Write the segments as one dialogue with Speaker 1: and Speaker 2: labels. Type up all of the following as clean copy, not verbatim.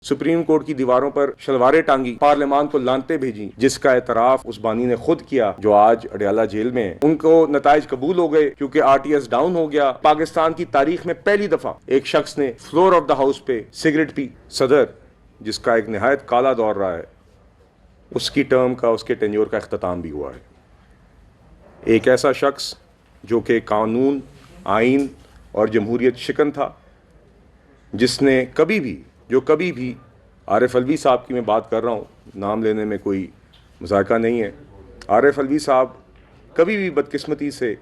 Speaker 1: Supreme court की दीवारों पर शलवारें टांगी, पार्लियामान को लानते भेजी, जिसका एतराफ उस बानी ने खुद किया जो आज अडयाला जेल में है। उनको नताइज कबूल हो गए क्योंकि आरटीएस डाउन हो गया। पाकिस्तान की तारीख में पहली दफा एक शख्स ने फ्लोर ऑफ द हाउस पे सिगरेट पी। सदर, जिसका एक निहायत काला दौर रहा है, उसकी टर्म का, उसके टेन्योर का इख्तिताम भी हुआ है। एक ऐसा शख्स जो कि कानून, आइन और जमहूरियत शिकन था, जिसने कभी भी आरिफ अलवी साहब की मैं बात कर रहा हूँ, नाम लेने में कोई मजाका नहीं है। आरिफ अलवी साहब कभी भी बदकिस्मती से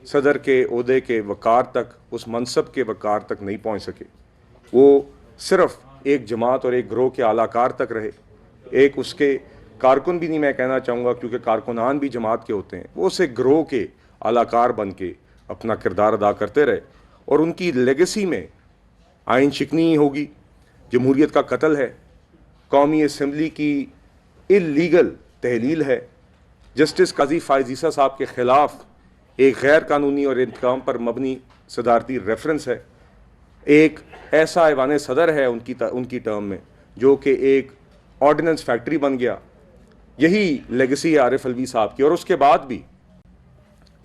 Speaker 1: सदर के ओहदे के वक़ार तक, उस मनसब के वक़ार तक नहीं पहुँच सके। वो सिर्फ़ एक जमात और एक ग्रोह के आलाकार तक रहे। एक उसके कारकुन भी नहीं मैं कहना चाहूँगा, क्योंकि कारकुनान भी जमात के होते हैं। वो उसे ग्रोह के आलाकार बन के अपना किरदार अदा करते रहे और उनकी लेगेसी में आइन शिकनी होगी, जमहूरियत का कत्ल है, कौमी असम्बली की इल्लीगल तहलील है, जस्टिस काजी फायज़ ईसा साहब के ख़िलाफ़ एक गैर कानूनी और इंतकाम पर मबनी सदारती रेफरेंस है, एक ऐसा ऐवान सदर है उनकी टर्म में जो कि एक ऑर्डिनेंस फैक्ट्री बन गया। यही लेगेसी है आरिफ अलवी साहब की। और उसके बाद भी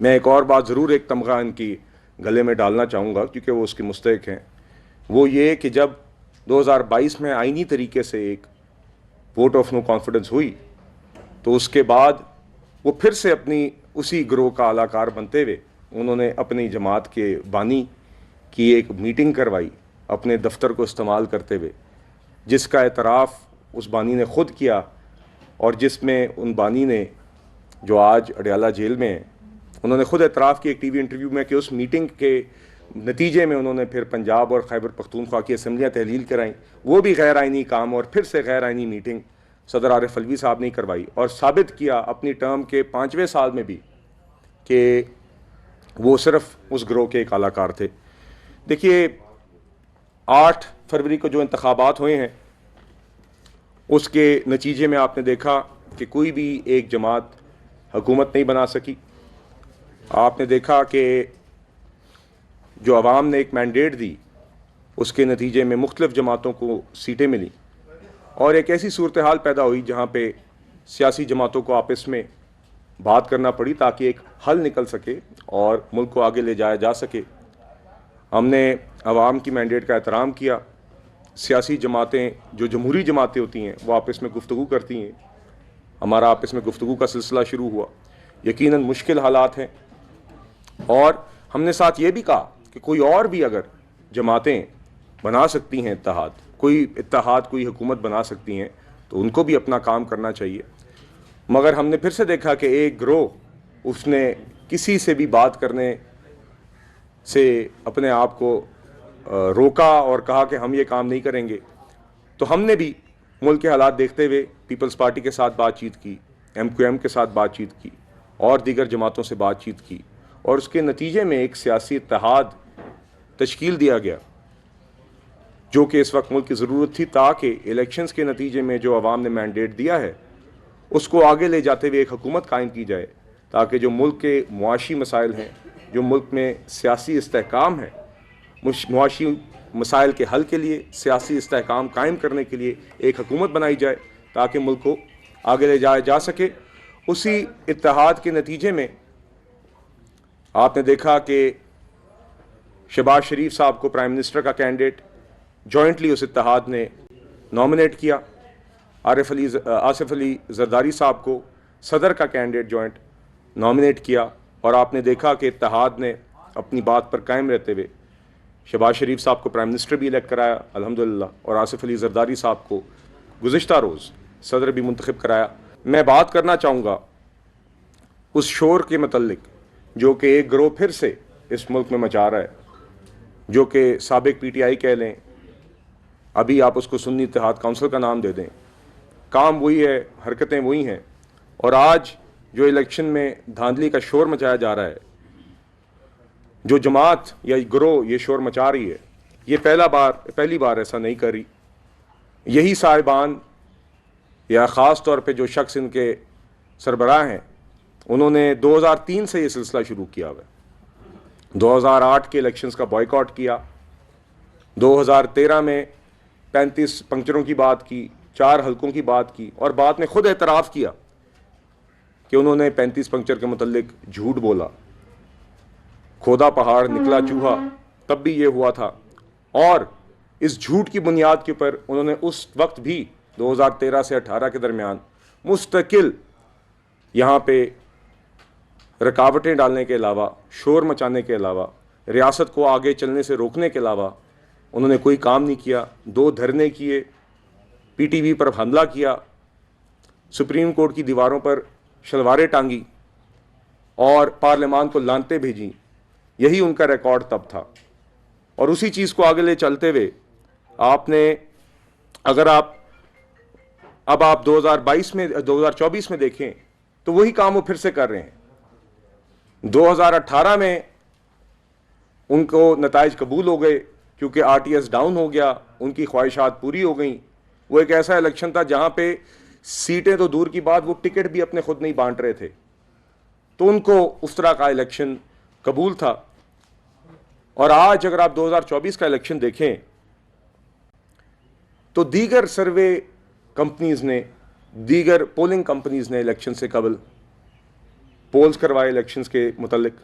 Speaker 1: मैं एक और बात ज़रूर एक तमगा इनकी गले में डालना चाहूँगा, क्योंकि वो उसके मुस्तहिक हैं। वो ये कि जब 2022 में आइनी तरीके से एक वोट ऑफ नो कॉन्फिडेंस हुई, तो उसके बाद वो फिर से अपनी उसी ग्रोह का आलाकार बनते हुए उन्होंने अपनी जमात के बानी की एक मीटिंग करवाई अपने दफ्तर को इस्तेमाल करते हुए, जिसका एतराफ़ उस बानी ने खुद किया और जिसमें उन बानी ने, जो आज अडयाला जेल में है, उन्होंने खुद एतराफ़ किया एक टीवी इंटरव्यू में कि उस मीटिंग के नतीजे में उन्होंने फिर पंजाब और खैबर पख्तूनख्वा की असम्बलियाँ तहलील कराई। वो भी गैर आइनी काम और फिर से गैर आइनी मीटिंग सदर आरिफ अलवी साहब ने करवाई और साबित किया अपनी टर्म के 5वें साल में भी कि वो सिर्फ उस ग्रोह के एक कलाकार थे। देखिए, 8 फरवरी को जो इंतखाबात हुए हैं, उसके नतीजे में आपने देखा कि कोई भी एक जमात हुकूमत नहीं बना सकी। आपने देखा कि जो आवाम ने एक मैंडेट दी, उसके नतीजे में मुख्तलिफ जमातों को सीटें मिली और एक ऐसी सूरत हाल पैदा हुई जहाँ पे सियासी जमातों को आपस में बात करना पड़ी ताकि एक हल निकल सके और मुल्क को आगे ले जाया जा सके। हमने आवाम की मैंडेट का एहतराम किया। सियासी जमातें, जो जमहूरी जमातें होती हैं, वो आपस में गुफ्तगू करती हैं। हमारा आपस में गुफ्तगू का सिलसिला शुरू हुआ। यकीनन मुश्किल हालात हैं और हमने साथ ये भी कहा कि कोई और भी अगर जमातें बना सकती हैं इत्तेहाद, कोई हुकूमत बना सकती हैं, तो उनको भी अपना काम करना चाहिए। मगर हमने फिर से देखा कि एक ग्रोह, उसने किसी से भी बात करने से अपने आप को रोका और कहा कि हम ये काम नहीं करेंगे। तो हमने भी मुल्क के हालात देखते हुए पीपल्स पार्टी के साथ बातचीत की, MQM के साथ बातचीत की और दीगर जमातों से बातचीत की और उसके नतीजे में एक सियासी इत्तेहाद तश्कील दिया गया, जो कि इस वक्त मुल्क की ज़रूरत थी, ताकि इलेक्शंस के नतीजे में जो आवाम ने मैंडेट दिया है उसको आगे ले जाते हुए एक हुकूमत कायम की जाए, ताकि जो मुल्क के मुआशी मसाइल हैं, जो मुल्क में सियासी इस्तेहकाम है, मुआशी मसाइल के हल के लिए, सियासी इस्तेहकाम कायम करने के लिए एक हुकूमत बनाई जाए ताकि मुल्क को आगे ले जाया जा सके। उसी इत्तेहाद के नतीजे में आपने देखा कि शहबाज शरीफ साहब को प्राइम मिनिस्टर का कैंडिडेट जॉइंटली उस इत्तेहाद ने नॉमिनेट किया। आसिफ अली जरदारी साहब को सदर का कैंडिडेट जॉइंट नॉमिनेट किया और आपने देखा कि इत्तेहाद ने अपनी बात पर कायम रहते हुए शहबाज शरीफ साहब को प्राइम मिनिस्टर भी इलेक्ट कराया अल्हम्दुलिल्लाह, और आसिफ अली जरदारी साहब को गुज़िश्ता रोज़ सदर भी मुंतखब कराया। मैं बात करना चाहूँगा उस शोर के मतलब जो कि एक ग्रोह फिर से इस मुल्क में मचा रहा है, जो कि साबिक PTI कह लें, अभी आप उसको सुन्नी इत्तेहाद काउंसिल का नाम दे दें, काम वही है, हरकतें वही हैं। और आज जो इलेक्शन में धांधली का शोर मचाया जा रहा है, जो जमात या ग्रोह ये शोर मचा रही है, ये पहली बार ऐसा नहीं कर रही। यही साहिबान या ख़ास तौर पे जो शख्स इनके सरबराह हैं, उन्होंने 2003 से ये सिलसिला शुरू किया हुआ है। 2008 के इलेक्शंस का बॉयकॉट किया, 2013 में 35 पंक्चरों की बात की, 4 हलकों की बात की और बाद में खुद एतराफ़ किया कि उन्होंने 35 पंक्चर के मुतल्लिक झूठ बोला। खोदा पहाड़ निकला चूहा, तब भी ये हुआ था। और इस झूठ की बुनियाद के ऊपर उन्होंने उस वक्त भी 2013 से 18 के दरमियान मुस्तकिल यहाँ पे रुकावटें डालने के अलावा, शोर मचाने के अलावा, रियासत को आगे चलने से रोकने के अलावा उन्होंने कोई काम नहीं किया। 2 धरने किए, पीटीवी पर हमला किया, सुप्रीम कोर्ट की दीवारों पर शलवारें टांगी और पार्लियामान को लानतें भेजी। यही उनका रिकॉर्ड तब था। और उसी चीज़ को आगे ले चलते हुए आपने, अगर आप 2024 में देखें तो वही काम वो फिर से कर रहे हैं। 2018 में उनको नताइज कबूल हो गए क्योंकि आरटीएस डाउन हो गया, उनकी ख्वाहिशात पूरी हो गई। वो एक ऐसा इलेक्शन था जहां पे सीटें तो दूर की बात, वो टिकट भी अपने खुद नहीं बांट रहे थे, तो उनको उस तरह का इलेक्शन कबूल था। और आज अगर आप 2024 का इलेक्शन देखें तो दीगर सर्वे कंपनीज ने, दीगर पोलिंग कंपनीज ने इलेक्शन से कबल पोल्स करवाए इलेक्शंस के मुतल्लिक।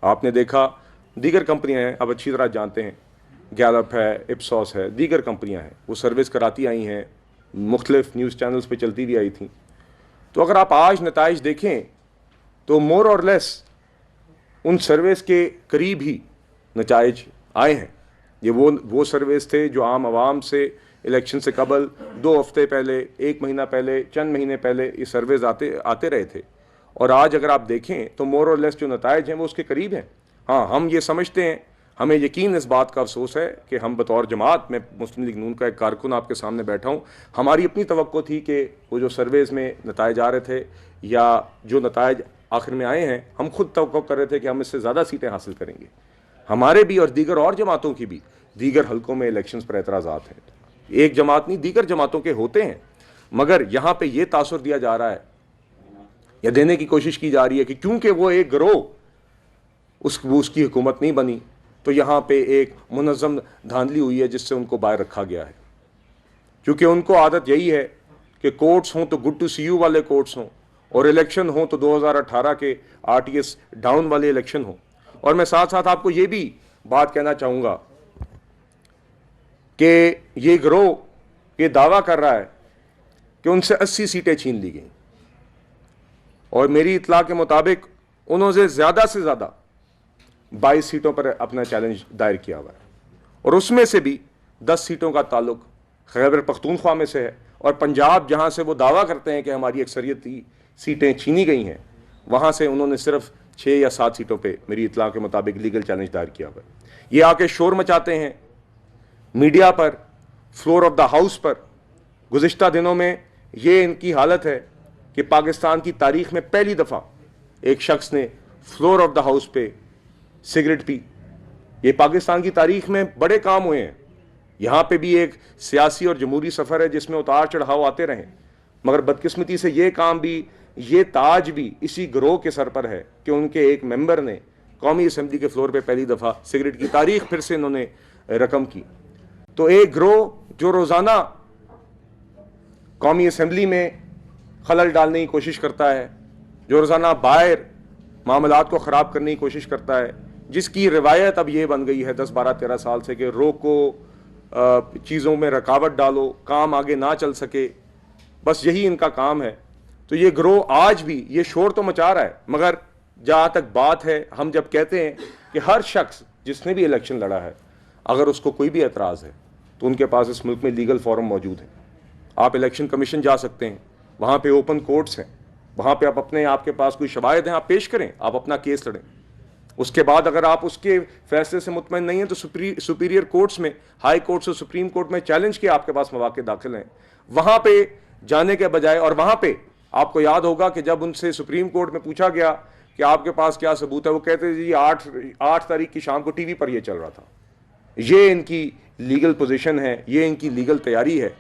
Speaker 1: आपने देखा दीगर कंपनियां हैं, आप अच्छी तरह जानते हैं, गैलप है, इप्सॉस है, दीगर कंपनियां हैं, वो सर्विस कराती आई हैं, मुख्तलिफ न्यूज़ चैनल्स पे चलती भी आई थी। तो अगर आप आज नताइज देखें तो मोर और लेस उन सर्वेस के करीब ही नताइज आए हैं। ये वो सर्वेस थे जो आम आवाम से इलेक्शन से कबल 2 हफ्ते पहले, 1 महीना पहले, चंद महीने पहले ये सर्वेज आते रहे थे। और आज अगर आप देखें तो मोर और लेस जो नताइज हैं वो उसके करीब हैं। हाँ, हम ये समझते हैं, हमें यकीन इस बात का अफसोस है कि हम बतौर जमात में मुस्लिम लीग नून का एक कारकुन आपके सामने बैठा हूँ, हमारी अपनी तवक्को थी कि वो जो सर्वेज में नताइज आ रहे थे या जो नताइज आखिर में आए हैं, हम खुद तवक्को कर रहे थे कि हम इससे ज़्यादा सीटें हासिल करेंगे। हमारे भी और दीगर और जमातों की भी दीगर हलकों में इलेक्शन पर एतराज़ात हैं। एक जमात नहीं, दीगर जमातों के होते हैं, मगर यहाँ पे ये तासुर दिया जा रहा है या देने की कोशिश की जा रही है कि क्योंकि वो एक गिरोह उसकी हुकूमत नहीं बनी तो यहाँ पे एक मुनज़्ज़म धांधली हुई है जिससे उनको बाहर रखा गया है। क्योंकि उनको आदत यही है कि कोर्ट्स हों तो गुड टू सी यू वाले कोर्ट्स हों और इलेक्शन हों तो 2018 के आरटीएस डाउन वाले इलेक्शन हों। और मैं साथ साथ आपको ये भी बात कहना चाहूँगा कि ये गिरोह ये दावा कर रहा है कि उनसे 80 सीटें छीन ली गई और मेरी इत्तला के मुताबिक उन्होंने ज़्यादा से ज़्यादा 22 सीटों पर अपना चैलेंज दायर किया हुआ है और उसमें से भी 10 सीटों का ताल्लुक खैबर पख्तूनख्वा में से है। और पंजाब जहाँ से वो दावा करते हैं कि हमारी अक्सरियती सीटें छीनी गई हैं, वहाँ से उन्होंने सिर्फ 6 या 7 सीटों पे मेरी इत्तला के मुताबिक लीगल चैलेंज दायर किया हुआ है। ये आके शोर मचाते हैं मीडिया पर, फ्लोर ऑफ द हाउस पर। गुज़िश्ता दिनों में ये इनकी हालत है कि पाकिस्तान की तारीख में पहली दफ़ा एक शख्स ने फ्लोर ऑफ द हाउस पे सिगरेट पी। ये पाकिस्तान की तारीख में बड़े काम हुए हैं। यहाँ पे भी एक सियासी और जमहूरी सफ़र है जिसमें उतार चढ़ाव आते रहें, मगर बदकिस्मती से ये काम भी, ये ताज भी इसी गिरोह के सर पर है कि उनके एक मेंबर ने कौमी असम्बली के फ्लोर पे पहली दफ़ा सिगरेट की तारीख फिर से इन्होंने रकम की। तो एक गिरोह जो रोज़ाना कौमी असम्बली में खलल डालने की कोशिश करता है, जो रोज़ाना बाहर मामलात को ख़राब करने की कोशिश करता है, जिसकी रिवायत अब ये बन गई है 10, 12, 13 साल से कि रोको, चीज़ों में रुकावट डालो, काम आगे ना चल सके, बस यही इनका काम है। तो ये गिरोह आज भी ये शोर तो मचा रहा है, मगर जहाँ तक बात है, हम जब कहते हैं कि हर शख्स जिसने भी इलेक्शन लड़ा है, अगर उसको कोई भी एतराज़ है तो उनके पास इस मुल्क में लीगल फॉरम मौजूद है। आप इलेक्शन कमीशन जा सकते हैं, वहाँ पे ओपन कोर्ट्स हैं, वहाँ पे आपके पास कोई शवाहिद हैं, आप पेश करें, आप अपना केस लड़ें। उसके बाद अगर आप उसके फैसले से मुतमईन नहीं हैं तो सुपीरियर कोर्ट्स में, हाई कोर्ट्स और सुप्रीम कोर्ट में चैलेंज के आपके पास मौके दाखिल हैं, वहाँ पे जाने के बजाय। और वहाँ पे आपको याद होगा कि जब उनसे सुप्रीम कोर्ट में पूछा गया कि आपके पास क्या सबूत है, वो कहते जी 8 तारीख की शाम को टीवी पर यह चल रहा था। ये इनकी लीगल पोजीशन है, ये इनकी लीगल तैयारी है।